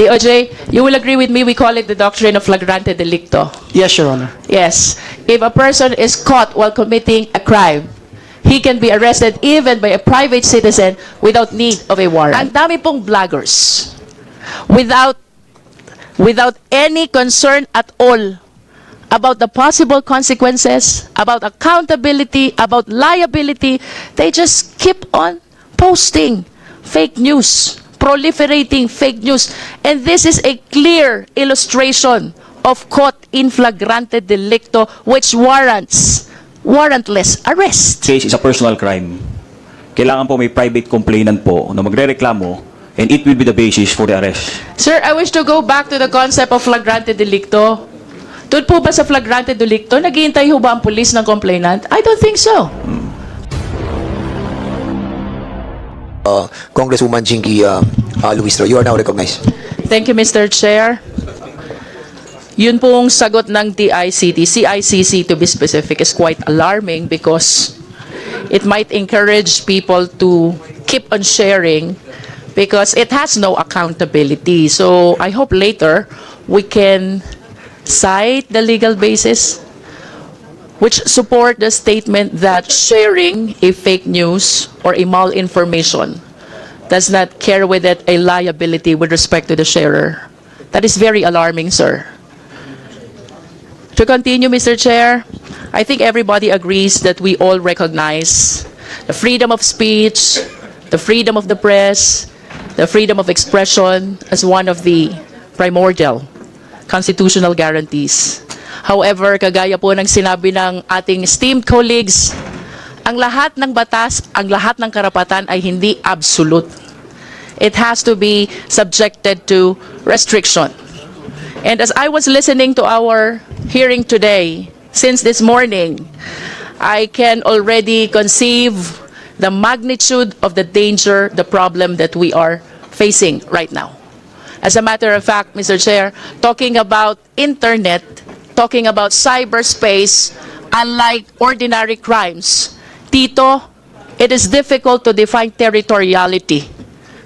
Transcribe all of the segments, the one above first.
DOJ, you will agree with me, we call it the doctrine of flagrante delicto. Yes, Your Honor. Yes. If a person is caught while committing a crime, he can be arrested even by a private citizen without need of a warrant. Ang dami pong vloggers without any concern at all about the possible consequences, about accountability, about liability. They just keep on posting fake news, proliferating fake news. And this is a clear illustration of caught in flagrante delicto which warrantless arrest. Case is a personal crime. Kailangan po may private complainant po na magrereklamo and it will be the basis for the arrest. Sir, I wish to go back to the concept of flagrante delicto. Doon po ba sa flagrante delicto, naghihintay ho ba ang pulis ng complainant? I don't think so. Congresswoman Cong.Luistro, you are now recognized. Thank you, Mr. Chair. Yun pong sagot ng CICC to be specific is quite alarming because it might encourage people to keep on sharing because it has no accountability. So I hope later we can cite the legal basis which support the statement that sharing a fake news or a malinformation does not carry with it a liability with respect to the sharer. That is very alarming, sir. To continue, Mr. Chair, I think everybody agrees that we all recognize the freedom of speech, the freedom of the press, the freedom of expression as one of the primordial constitutional guarantees. However, kagaya po ng sinabi ng ating esteemed colleagues, ang lahat ng batas, ang lahat ng karapatan ay hindi absolute. It has to be subjected to restriction. And as I was listening to our hearing today, since this morning, I can already conceive the magnitude of the danger, the problem that we are facing right now. As a matter of fact, Mr. Chair, talking about internet, talking about cyberspace, unlike ordinary crimes, Tito, it is difficult to define territoriality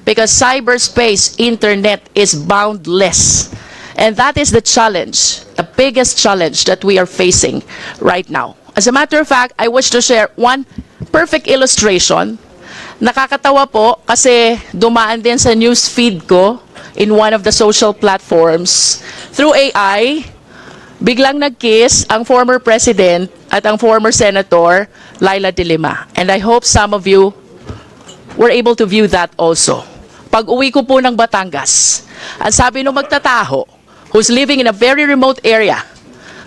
because cyberspace, internet is boundless. And that is the challenge, the biggest challenge that we are facing right now. As a matter of fact, I wish to share one perfect illustration. Nakakatawa po kasi dumaan din sa news feed ko in one of the social platforms. Through AI, biglang nag-kiss ang former president at ang former senator, Laila de Lima. And I hope some of you were able to view that also. Pag uwi ko po ng Batangas, ang sabi nung magtataho, who's living in a very remote area,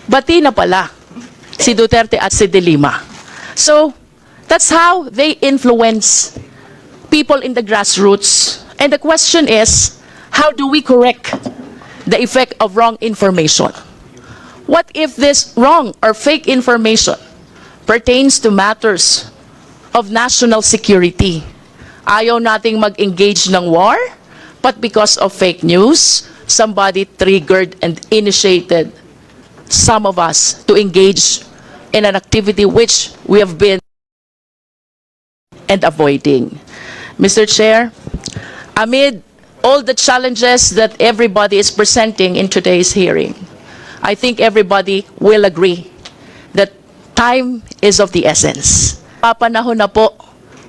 bati na pala si Duterte at si de Lima. So, that's how they influence people in the grassroots. And the question is, how do we correct the effect of wrong information? What if this wrong or fake information pertains to matters of national security? Ayaw nating mag-engage ng war, but because of fake news, somebody triggered and initiated some of us to engage in an activity which we have been and avoiding. Mr. Chair, amid all the challenges that everybody is presenting in today's hearing, I think everybody will agree that time is of the essence. Papanahon na po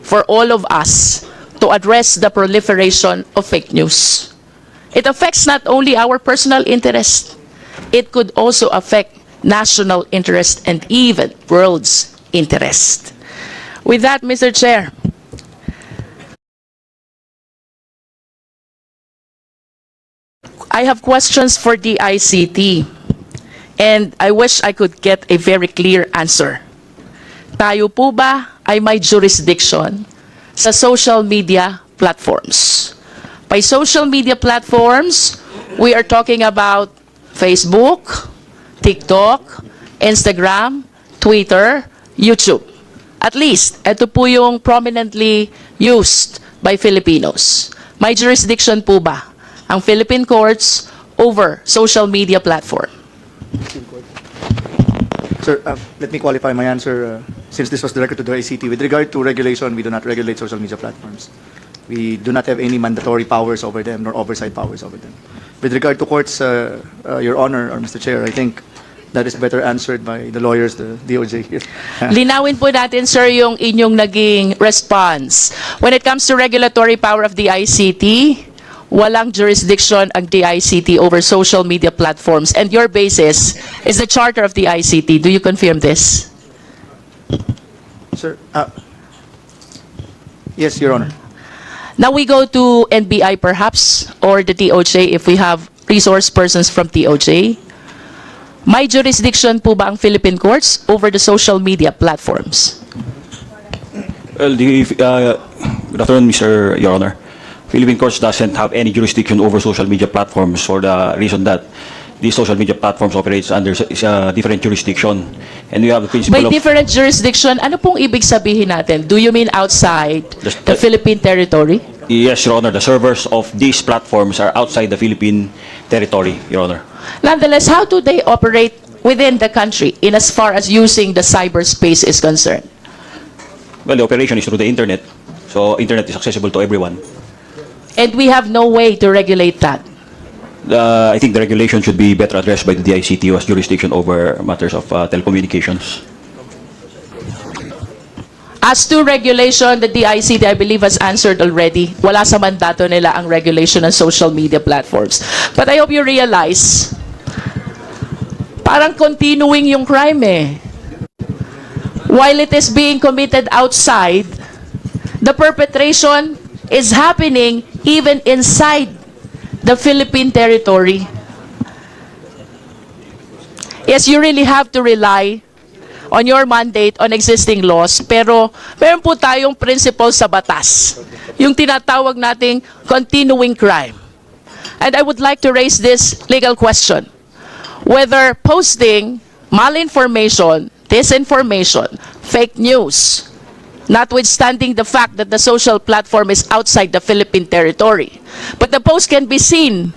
for all of us to address the proliferation of fake news. It affects not only our personal interest, it could also affect national interest and even world's interest. With that, Mr. Chair, I have questions for the ICT, and I wish I could get a very clear answer. Tayo po ba ay may jurisdiction sa social media platforms? By social media platforms, we are talking about Facebook, TikTok, Instagram, Twitter, YouTube. At least, ito po yung prominently used by Filipinos. May jurisdiction po ba ang Philippine courts over social media platform? Sir, let me qualify my answer since this was directed to the ICT. With regard to regulation, we do not regulate social media platforms. We do not have any mandatory powers over them nor oversight powers over them. With regard to courts, Your Honor, or Mr. Chair, I think that is better answered by the lawyers, the DOJ here. Linawin po natin, sir, yung inyong naging response. When it comes to regulatory power of the ICT, walang jurisdiction ang DICT over social media platforms. And your basis is the charter of the ICT. Do you confirm this? Sir, yes, Your Honor. Now we go to NBI perhaps, or the DOJ if we have resource persons from DOJ. May jurisdiction po ba ang Philippine courts over the social media platforms? Well, good afternoon, Your Honor. Philippine courts doesn't have any jurisdiction over social media platforms for the reason that these social media platforms operates under different jurisdiction. And we have the principle By of... different jurisdiction, ano pong ibig sabihin natin? Do you mean outside the Philippine territory? Yes, Your Honor. The servers of these platforms are outside the Philippine territory, Your Honor. Nonetheless, how do they operate within the country in as far as using the cyberspace is concerned? Well, the operation is through the internet. So, internet is accessible to everyone. And we have no way to regulate that. I think the regulation should be better addressed by the DICT who has jurisdiction over matters of telecommunications. As to regulation, the DICT, I believe, has answered already. Wala sa mandato nila ang regulation ng social media platforms. But I hope you realize, parang continuing yung crime eh. While it is being committed outside, the perpetration is happening even inside the Philippine territory. Yes, you really have to rely on your mandate on existing laws, pero meron po tayong principle sa batas, yung tinatawag nating continuing crime. And I would like to raise this legal question, whether posting malinformation, disinformation, fake news, notwithstanding the fact that the social platform is outside the Philippine territory, but the post can be seen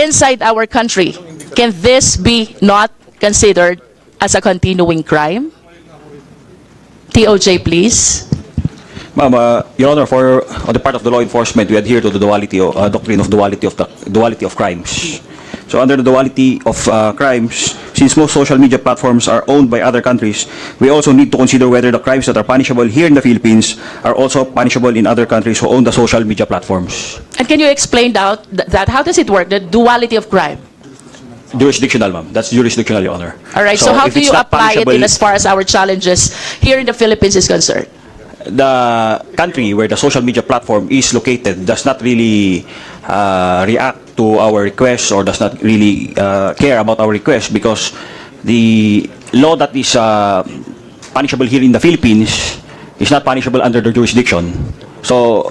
inside our country, can this be not considered as a continuing crime? TOJ, please. Ma'am, Your Honor, on the part of the law enforcement, we adhere to the duality of, doctrine of duality of crimes. So under the duality of crimes, since most social media platforms are owned by other countries, we also need to consider whether the crimes that are punishable here in the Philippines are also punishable in other countries who own the social media platforms. And can you explain that? How does it work, the duality of crime? Jurisdictional, ma'am. That's jurisdictional, Your Honor. All right, so how if do it's you not apply it in punishable- as far as our challenges here in the Philippines is concerned? The country where the social media platform is located does not really react to our requests or does not really care about our requests because the law that is punishable here in the Philippines is not punishable under the jurisdiction. So,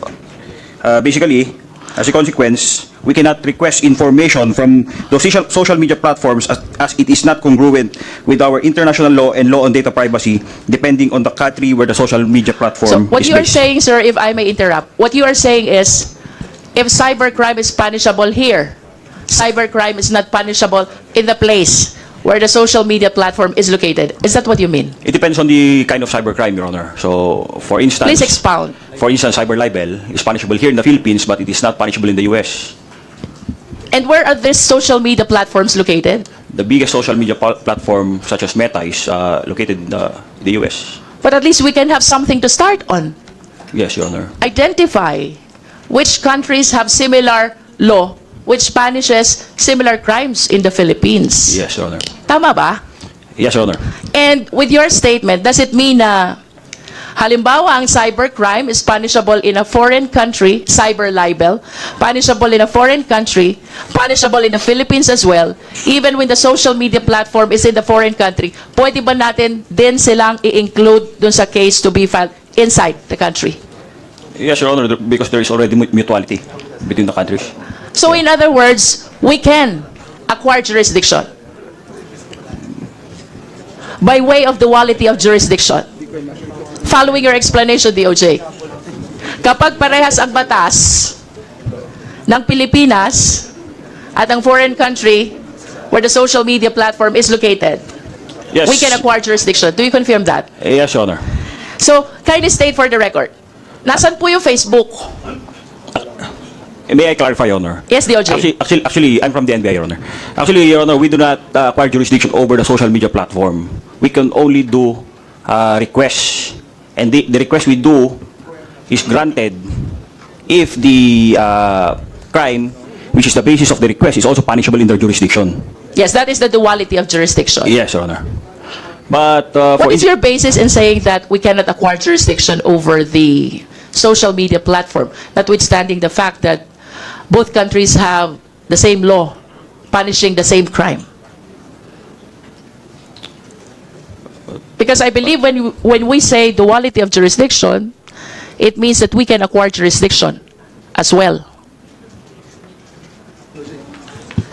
basically, as a consequence, we cannot request information from those social media platforms as it is not congruent with our international law and law on data privacy, depending on the country where the social media So platform what is you are based. saying, sir, if I may interrupt, what you are saying is, if cybercrime is punishable here, cybercrime is not punishable in the place where the social media platform is located. Is that what you mean? It depends on the kind of cybercrime, Your Honor. So, for instance, Please expound. For instance, cyber libel is punishable here in the Philippines, but it is not punishable in the U.S. And where are these social media platforms located? The biggest social media platform, such as Meta, is located in the U.S. But at least we can have something to start on. Yes, Your Honor. Identify which countries have similar law which punishes similar crimes in the Philippines. Yes, Your Honor. Tama ba? Yes, Your Honor. And with your statement, does it mean na halimbawa ang cybercrime is punishable in a foreign country, cyber libel, punishable in a foreign country, punishable in the Philippines as well, even when the social media platform is in the foreign country, pwede ba natin din silang i-include dun sa case to be filed inside the country? Yes, Your Honor, because there is already mutuality between the countries. So in other words, we can acquire jurisdiction by way of duality of jurisdiction. Following your explanation, DOJ, kapag parehas ang batas ng Pilipinas at ang foreign country where the social media platform is located, Yes. we can acquire jurisdiction. Do you confirm that? Yes, Your Honor. So, kindly state for the record, nasan po yung Facebook? May I clarify, Your Honor? Yes, DOJ. Actually, I'm from the NBI, Your Honor. Actually, Your Honor, we do not acquire jurisdiction over the social media platform. We can only do requests, and the request we do is granted if the crime, which is the basis of the request, is also punishable in their jurisdiction. Yes, that is the duality of jurisdiction. Yes, Your Honor. But What is your basis in saying that we cannot acquire jurisdiction over the social media platform, notwithstanding the fact that both countries have the same law punishing the same crime? Because I believe when we say duality of jurisdiction, it means that we can acquire jurisdiction as well.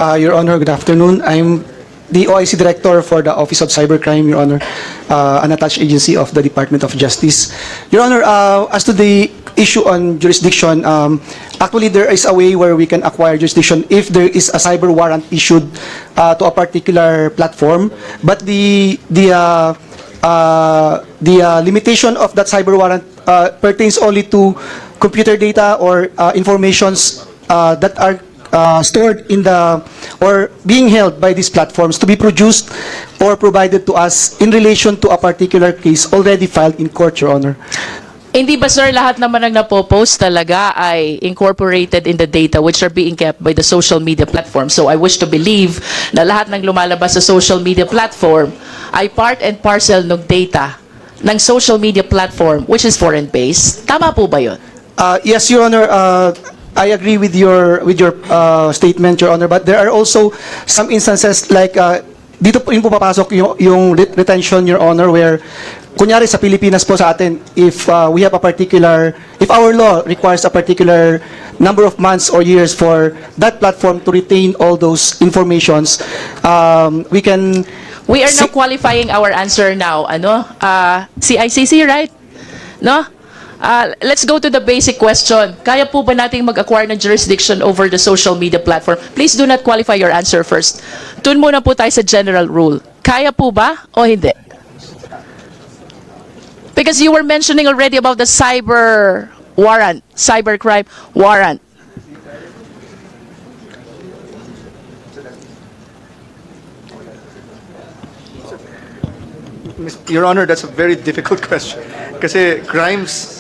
Your Honor, good afternoon. I'm the OIC Director for the Office of Cybercrime, Your Honor, an attached agency of the Department of Justice. Your Honor, as to the issue on jurisdiction, actually there is a way where we can acquire jurisdiction if there is a cyber warrant issued to a particular platform, but the limitation of that cyber warrant pertains only to computer data or informations that are stored in the or being held by these platforms to be produced or provided to us in relation to a particular case already filed in court, Your Honor. Hindi ba, sir, lahat naman ng napopost talaga ay incorporated in the data which are being kept by the social media platform? So I wish to believe na lahat ng lumalabas sa social media platform ay part and parcel ng data ng social media platform which is foreign-based. Tama po ba yun? Yes, Your Honor. I agree with your statement, Your Honor. But there are also some instances like dito po papasok yung retention, Your Honor, where kunyari sa Pilipinas po sa atin, if we have a particular, if our law requires a particular number of months or years for that platform to retain all those informations, we can. We are now qualifying our answer now. Ano? CICC, right? No? Let's go to the basic question. Kaya po ba nating mag-acquire ng jurisdiction over the social media platform? Please do not qualify your answer first. Tun muna po tayo sa general rule. Kaya po ba o hindi? Because you were mentioning already about the cyber warrant, cybercrime warrant. Your Honor, that's a very difficult question. Kasi crimes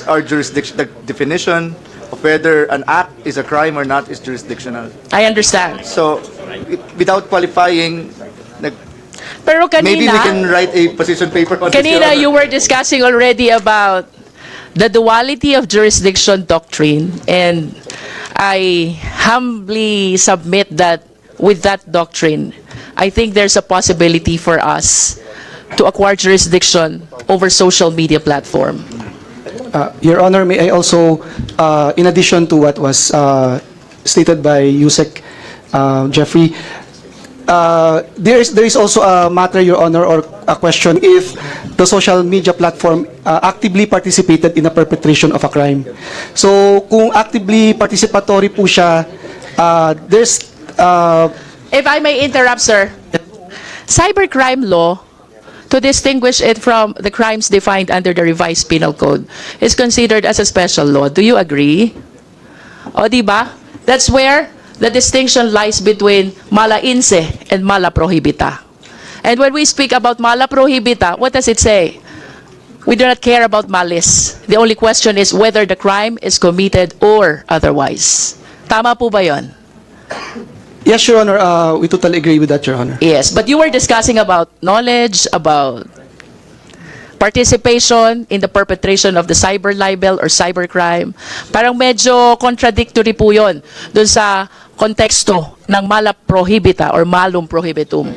are jurisdiction. The definition of whether an act is a crime or not is jurisdictional. I understand. So, without qualifying, Pero maybe we kanina, can write a position paper on this, Your kanina Honor. you were discussing already about the duality of jurisdiction doctrine, and I humbly submit that with that doctrine, I think there's a possibility for us to acquire jurisdiction over social media platform. Your Honor, may I also, in addition to what was stated by Yusek Jeffrey, there is also a matter, Your Honor, or a question if the social media platform actively participated in the perpetration of a crime. So, kung actively participatory po siya, there's... If I may interrupt, sir, cybercrime law, to distinguish it from the crimes defined under the revised penal code, is considered as a special law. Do you agree? O, di ba? That's where the distinction lies between mala inse and mala prohibita. And when we speak about mala prohibita, what does it say? We do not care about malice. The only question is whether the crime is committed or otherwise. Tama po ba yun? Yes, Your Honor, we totally agree with that, Your Honor. Yes, but you were discussing about knowledge, about participation in the perpetration of the cyber libel or cybercrime. Parang medyo contradictory po yun dun sa konteksto ng mala prohibita or malum prohibitum.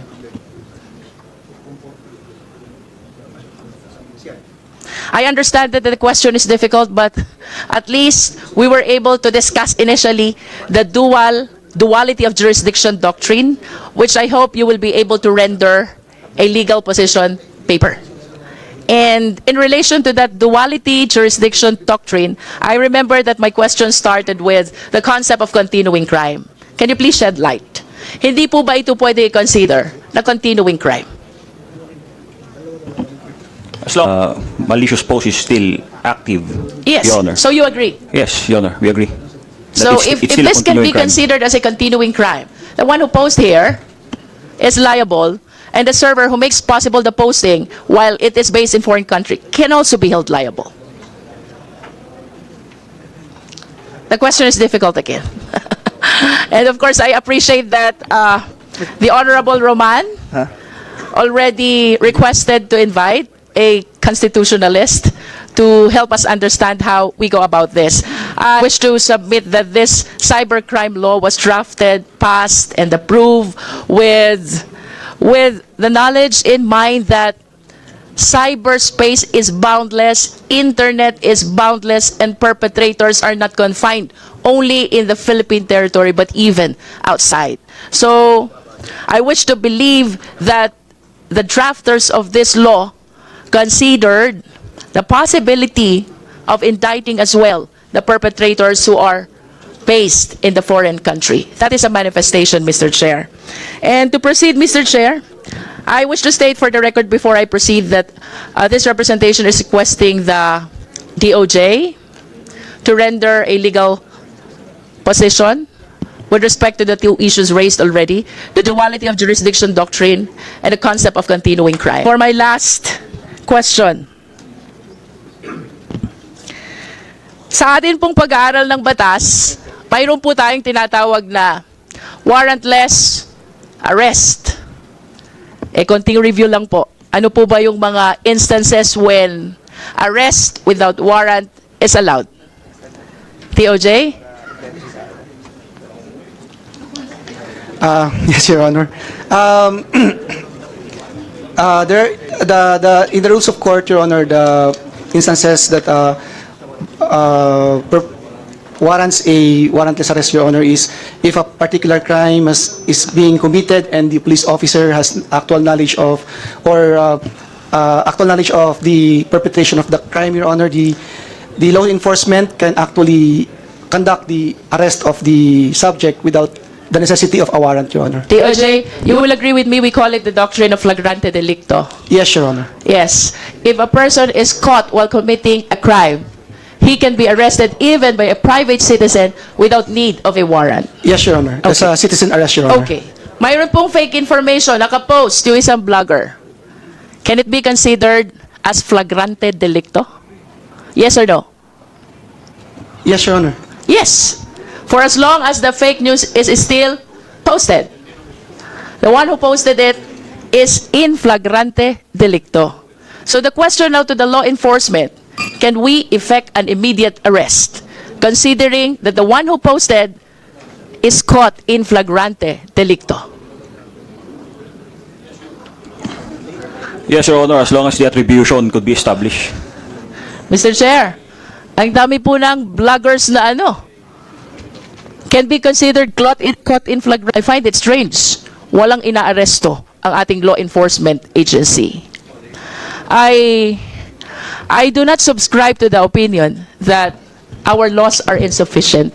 I understand that the question is difficult, but at least we were able to discuss initially the duality of jurisdiction doctrine, which I hope you will be able to render a legal position paper. And in relation to that duality jurisdiction doctrine, I remember that my question started with the concept of continuing crime. Can you please shed light? Hindi po ba ito pwede i-consider na continuing crime? As long malicious post is still active, Yes. Your Honor. So you agree? Yes, Your Honor, we agree. So it's if still a this can be continuing crime. considered as a continuing crime, the one who posts here is liable, and the server who makes possible the posting while it is based in foreign country can also be held liable. The question is difficult again. And of course, I appreciate that the Honorable Roman already requested to invite a constitutionalist to help us understand how we go about this. I wish to submit that this cybercrime law was drafted, passed, and approved with the knowledge in mind that cyberspace is boundless, internet is boundless, and perpetrators are not confined only in the Philippine territory, but even outside. So, I wish to believe that the drafters of this law considered the possibility of indicting as well the perpetrators who are based in the foreign country. That is a manifestation, Mr. Chair. And to proceed, Mr. Chair, I wish to state for the record before I proceed that this representation is requesting the DOJ to render a legal position with respect to the two issues raised already, the duality of jurisdiction doctrine and the concept of continuing crime. For my last question, sa atin pong pag-aaral ng batas, mayroon po tayong tinatawag na warrantless arrest. Konting review lang po. Ano po ba yung mga instances when arrest without warrant is allowed? TOJ? Yes, Your Honor. In the rules of court, Your Honor, the instances that warrants a warrantless arrest, Your Honor, is if a particular crime is being committed and the police officer has actual knowledge of the perpetration of the crime, Your Honor, the law enforcement can actually conduct the arrest of the subject without the necessity of a warrant, Your Honor. TOJ, you will agree with me, we call it the doctrine of flagrante delicto. Yes, Your Honor. Yes. If a person is caught while committing a crime, he can be arrested even by a private citizen without need of a warrant. Yes, Your Honor. That's a citizen arrest, Your Honor. Okay. Mayroon pong fake information nakapost yung isang vlogger. Can it be considered as flagrante delicto? Yes or no? Yes, Your Honor. Yes. For as long as the fake news is still posted. The one who posted it is in flagrante delicto. So the question now to the law enforcement, can we effect an immediate arrest, considering that the one who posted is caught in flagrante delicto? Yes, Your Honor, as long as the attribution could be established. Mr. Chair, ang dami po ng vloggers na can be considered caught in flagrante. I find it strange. Walang inaaresto ang ating law enforcement agency. I do not subscribe to the opinion that our laws are insufficient.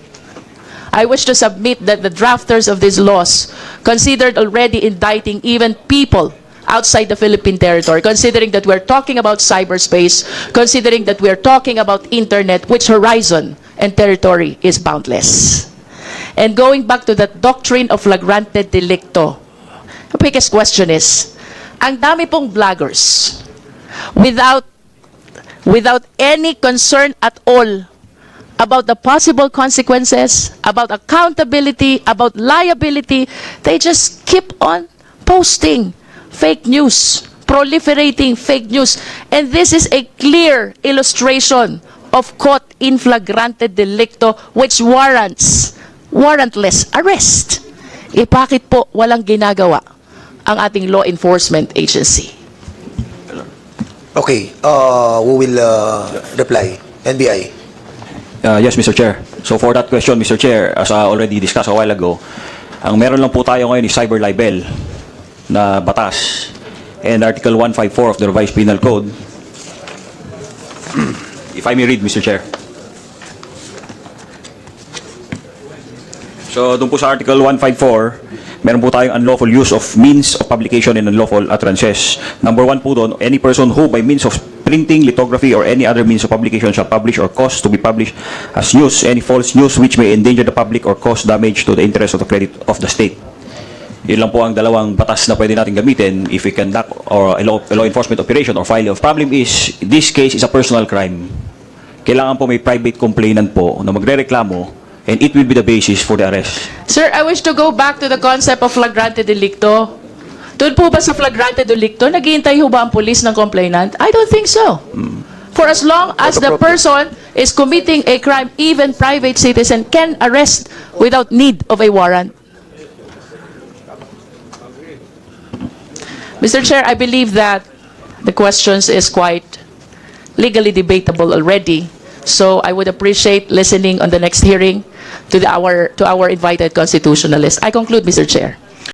I wish to submit that the drafters of these laws considered already indicting even people outside the Philippine territory, considering that we're talking about cyberspace, considering that we're talking about internet, which horizon and territory is boundless. And going back to that doctrine of flagrante delicto, the biggest question is, ang dami pong vloggers without any concern at all about the possible consequences, about accountability, about liability, they just keep on posting fake news, proliferating fake news. And this is a clear illustration of caught in flagrante delicto which warrantless arrest. Bakit po walang ginagawa ang ating law enforcement agency? Okay, who will reply? NBI. Yes, Mr. Chair. So for that question, Mr. Chair, as already discussed a while ago, ang meron lang po tayo ngayon is cyber libel na batas and Article 154 of the Revised Penal Code. If I may read, Mr. Chair. So, doon po sa Article 154, meron po tayong unlawful use of means of publication and unlawful utterances. Number 1 po doon, any person who by means of printing, lithography, or any other means of publication shall publish or cause to be published as news any false news which may endanger the public or cause damage to the interest of the credit of the state. Yun lang po ang dalawang batas na pwede natin gamitin if we conduct or a law enforcement operation or file. The problem is, this case is a personal crime. Kailangan po may private complainant po na magrereklamo, and it will be the basis for the arrest. Sir, I wish to go back to the concept of flagrante delicto. Doon po ba sa flagrante delicto, naghihintay ho ba ang police ng complainant? I don't think so. For as long as the person is committing a crime, even private citizen can arrest without need of a warrant. Mr. Chair, I believe that the questions is quite legally debatable already. So I would appreciate listening on the next hearing to our invited constitutionalist. I conclude, Mr. Chair.